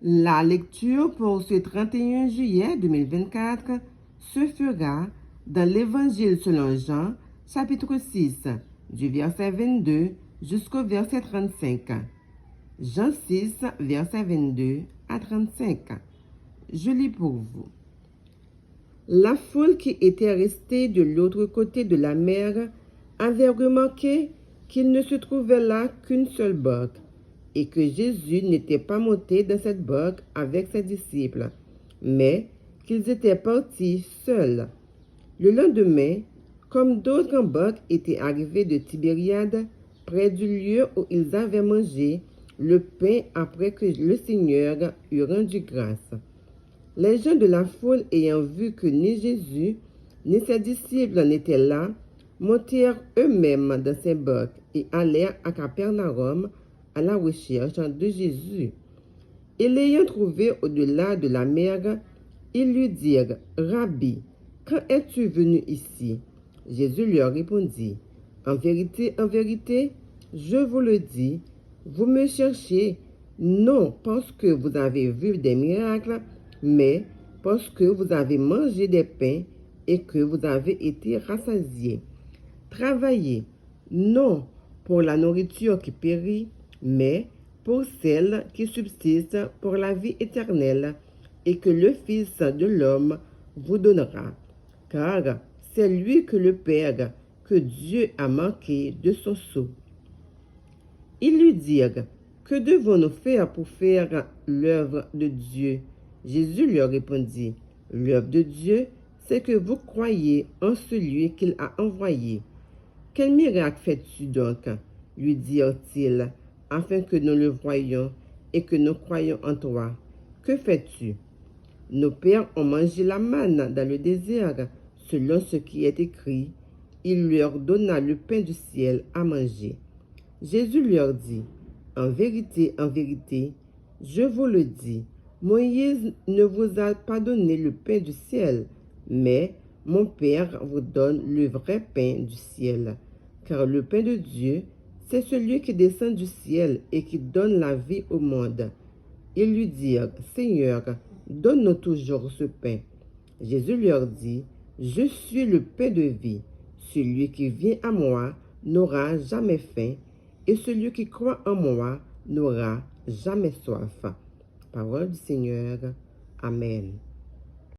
La lecture pour ce 31 juillet 2024 se fera dans l'Évangile selon Jean, chapitre 6, du verset 22 jusqu'au verset 35. Jean 6, verset 22 à 35. Je lis pour vous. La foule qui était restée de l'autre côté de la mer avait remarqué qu'il ne se trouvait là qu'une seule barque, et que Jésus n'était pas monté dans cette barque avec ses disciples, mais qu'ils étaient partis seuls. Le lendemain, comme d'autres barques étaient arrivées de Tibériade, près du lieu où ils avaient mangé le pain après que le Seigneur eut rendu grâce, les gens de la foule, ayant vu que ni Jésus ni ses disciples n'étaient là, montèrent eux-mêmes dans ces barques et allèrent à Capernaum à la recherche de Jésus. Et l'ayant trouvé au-delà de la mer, ils lui dirent, « Rabbi, quand es-tu venu ici ?» Jésus leur répondit, « en vérité, je vous le dis, vous me cherchez, non parce que vous avez vu des miracles, mais parce que vous avez mangé des pains et que vous avez été rassasiés. Travaillez, non pour la nourriture qui périt, mais pour celle qui subsiste pour la vie éternelle, et que le Fils de l'homme vous donnera. Car c'est lui que le Père, que Dieu a marqué de son sceau. » Ils lui dirent, « Que devons-nous faire pour faire l'œuvre de Dieu ?» Jésus leur répondit, « L'œuvre de Dieu, c'est que vous croyez en celui qu'il a envoyé. » « Quel miracle fais-tu donc ?» lui dirent-ils, « afin que nous le voyions et que nous croyions en toi. Que fais-tu » ? « Nos pères ont mangé la manne dans le désert, selon ce qui est écrit. Il leur donna le pain du ciel à manger. » Jésus leur dit, « En vérité, je vous le dis, Moïse ne vous a pas donné le pain du ciel, mais mon Père vous donne le vrai pain du ciel. Car le pain de Dieu, c'est celui qui descend du ciel et qui donne la vie au monde. » Ils lui dirent, « Seigneur, donne-nous toujours ce pain. » Jésus leur dit, « Je suis le pain de vie. Celui qui vient à moi n'aura jamais faim, et celui qui croit en moi n'aura jamais soif. » Parole du Seigneur. Amen.